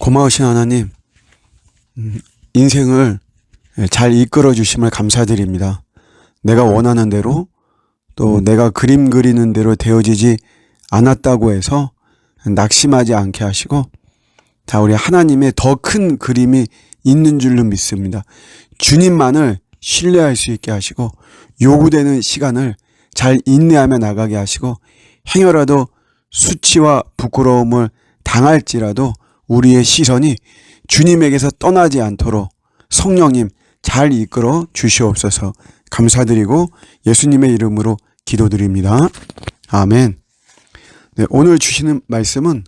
고마우신 하나님, 인생을 잘 이끌어 주심을 감사드립니다. 내가 원하는 대로 또 내가 그림 그리는 대로 되어지지 않았다고 해서 낙심하지 않게 하시고, 자, 우리 하나님의 더 큰 그림이 있는 줄로 믿습니다. 주님만을 신뢰할 수 있게 하시고, 요구되는 시간을 잘 인내하며 나가게 하시고, 행여라도 수치와 부끄러움을 당할지라도 우리의 시선이 주님에게서 떠나지 않도록 성령님 잘 이끌어 주시옵소서. 감사드리고 예수님의 이름으로 기도드립니다. 아멘. 네, 오늘 주시는 말씀은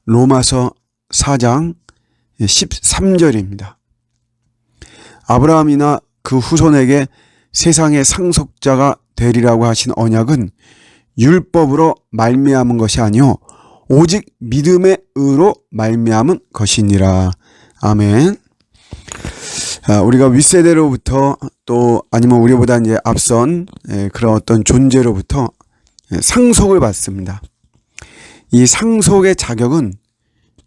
로마서 4장 13절입니다. 아브라함이나 그 후손에게 세상의 상속자가 되리라고 하신 언약은 율법으로 말미암은 것이 아니요 오직 믿음의 의로 말미암은 것이니라. 아멘. 우리가 윗세대로부터 또 아니면 우리보다 이제 앞선 그런 어떤 존재로부터 상속을 받습니다. 이 상속의 자격은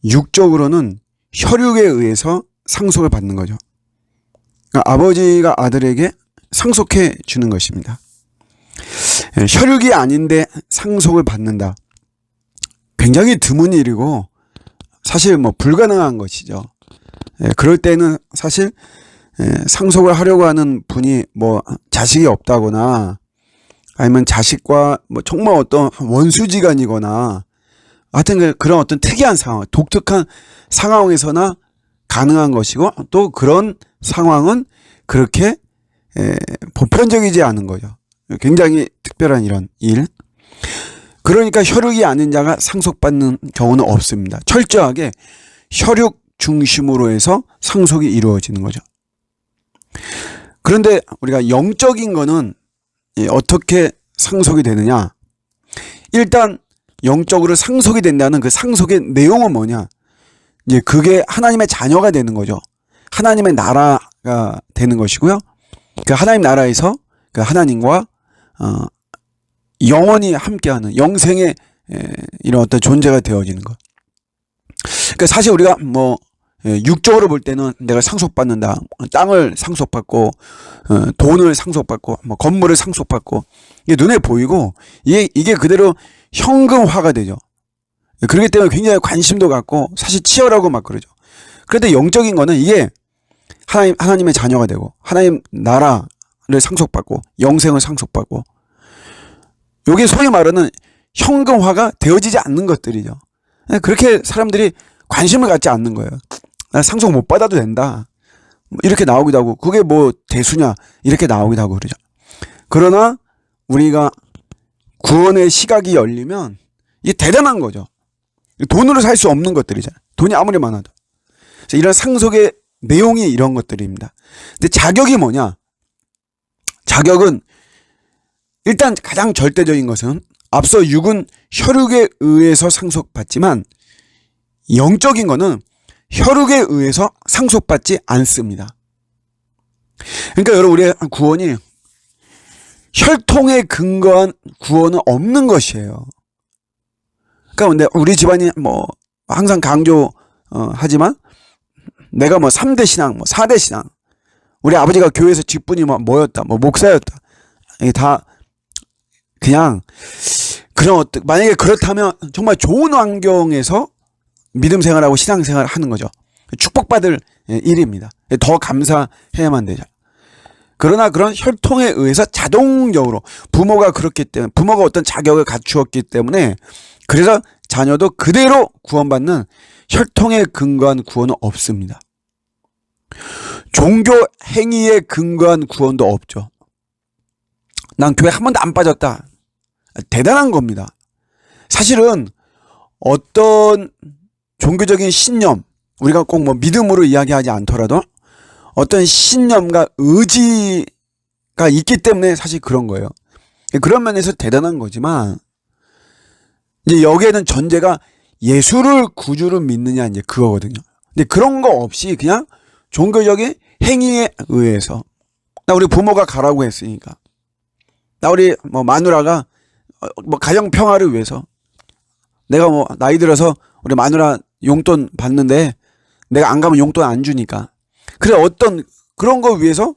육적으로는 혈육에 의해서 상속을 받는 거죠. 그러니까 아버지가 아들에게 상속해 주는 것입니다. 혈육이 아닌데 상속을 받는다. 굉장히 드문 일이고 사실 불가능한 것이죠. 그럴 때는 사실 상속을 하려고 하는 분이 자식이 없다거나 아니면 자식과 정말 어떤 원수지간이거나 하여튼 그런 어떤 특이한 상황, 독특한 상황에서나 가능한 것이고, 또 그런 상황은 그렇게 보편적이지 않은 거죠. 굉장히 특별한 이런 일. 그러니까 혈육이 아닌 자가 상속받는 경우는 없습니다. 철저하게 혈육 중심으로 해서 상속이 이루어지는 거죠. 그런데 우리가 영적인 거는 어떻게 상속이 되느냐? 일단 영적으로 상속이 된다는 그 상속의 내용은 뭐냐? 이제 그게 하나님의 자녀가 되는 거죠. 하나님의 나라가 되는 것이고요. 그 하나님 나라에서 그 하나님과 영원히 함께하는 영생의 이런 어떤 존재가 되어지는 것. 그러니까 사실 우리가 육적으로 볼 때는 내가 상속받는다. 땅을 상속받고, 돈을 상속받고, 건물을 상속받고, 이게 눈에 보이고, 이게 그대로 현금화가 되죠. 그렇기 때문에 굉장히 관심도 갖고, 사실 치열하고 막 그러죠. 그런데 영적인 거는 이게 하나님의 자녀가 되고, 하나님 나라를 상속받고, 영생을 상속받고, 요게 소위 말하는 현금화가 되어지지 않는 것들이죠. 그렇게 사람들이 관심을 갖지 않는 거예요. 나 상속 못 받아도 된다. 이렇게 나오기도 하고, 그게 대수냐? 이렇게 나오기도 하고 그러죠. 그러나 우리가 구원의 시각이 열리면 이게 대단한 거죠. 돈으로 살 수 없는 것들이잖아요. 돈이 아무리 많아도. 그래서 이런 상속의 내용이 이런 것들입니다. 근데 자격이 뭐냐? 자격은 일단 가장 절대적인 것은 앞서 육은 혈육에 의해서 상속받지만 영적인 거는 혈육에 의해서 상속받지 않습니다. 그러니까 여러분, 우리의 구원이 혈통에 근거한 구원은 없는 것이에요. 그러니까 우리 집안이 항상 강조하지만 내가 3대 신앙, 4대 신앙, 우리 아버지가 교회에서 직분이 뭐였다, 목사였다. 이게 다 그냥 그런 만약에 그렇다면 정말 좋은 환경에서 믿음 생활하고 신앙 생활을 하는 거죠. 축복받을 일입니다. 더 감사해야만 되죠. 그러나 그런 혈통에 의해서 자동적으로 부모가 그렇기 때문에, 부모가 어떤 자격을 갖추었기 때문에, 그래서 자녀도 그대로 구원받는 혈통에 근거한 구원은 없습니다. 종교 행위에 근거한 구원도 없죠. 난 교회 한 번도 안 빠졌다. 대단한 겁니다. 사실은 어떤 종교적인 신념, 우리가 꼭 믿음으로 이야기하지 않더라도 어떤 신념과 의지가 있기 때문에 사실 그런 거예요. 그런 면에서 대단한 거지만, 이제 여기에는 전제가 예수를 구주로 믿느냐, 이제 그거거든요. 근데 그런 거 없이 그냥 종교적인 행위에 의해서, 나 우리 부모가 가라고 했으니까, 나 우리 마누라가 가정 평화를 위해서, 내가 나이 들어서 우리 마누라 용돈 받는데 내가 안 가면 용돈 안 주니까. 그래, 어떤 그런 거 위해서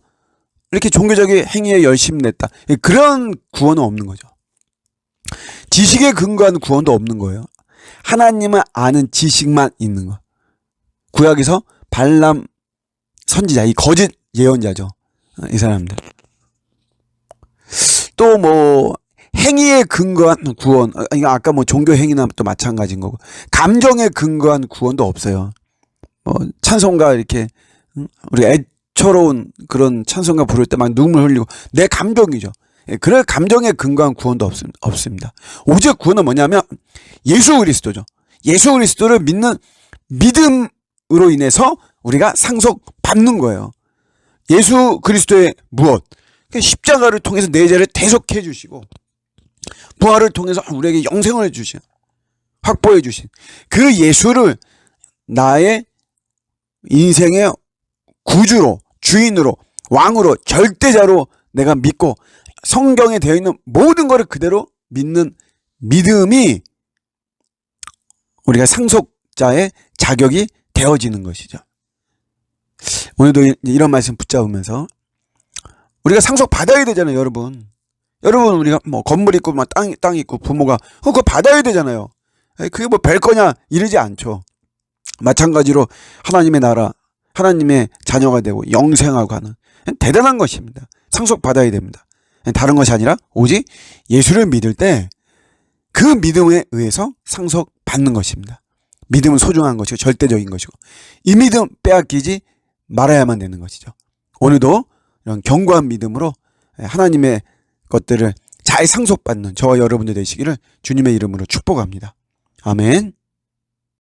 이렇게 종교적인 행위에 열심히 냈다. 그런 구원은 없는 거죠. 지식에 근거한 구원도 없는 거예요. 하나님을 아는 지식만 있는 거. 구약에서 발람 선지자, 이 거짓 예언자죠. 이 사람들. 또 뭐 행위에 근거한 구원, 아까 뭐 종교 행위나 또 마찬가지인 거고, 감정에 근거한 구원도 없어요. 뭐 찬송가 이렇게 우리 애처로운 그런 찬송가 부를 때 막 눈물 흘리고 내 감정이죠. 그럴 감정에 근거한 구원도 없습니다. 오직 구원은 뭐냐면 예수 그리스도죠. 예수 그리스도를 믿는 믿음으로 인해서 우리가 상속받는 거예요. 예수 그리스도의 무엇? 십자가를 통해서 내 죄를 대속해 주시고 부활을 통해서 우리에게 영생을 주신, 확보해 주신 그 예수를 나의 인생의 구주로, 주인으로, 왕으로, 절대자로 내가 믿고 성경에 되어 있는 모든 것을 그대로 믿는 믿음이 우리가 상속자의 자격이 되어지는 것이죠. 오늘도 이런 말씀 붙잡으면서 우리가 상속받아야 되잖아요, 여러분. 여러분, 우리가 뭐 건물 있고 막 땅 있고 부모가 그거 받아야 되잖아요. 그게 뭐 별 거냐 이러지 않죠. 마찬가지로 하나님의 나라, 하나님의 자녀가 되고 영생하고 하는 대단한 것입니다. 상속받아야 됩니다. 다른 것이 아니라 오직 예수를 믿을 때 그 믿음에 의해서 상속받는 것입니다. 믿음은 소중한 것이고 절대적인 것이고 이 믿음 빼앗기지 말아야만 되는 것이죠. 오늘도 이런 견고한 믿음으로 하나님의 것들을 잘 상속받는 저와 여러분들 되시기를 주님의 이름으로 축복합니다. 아멘.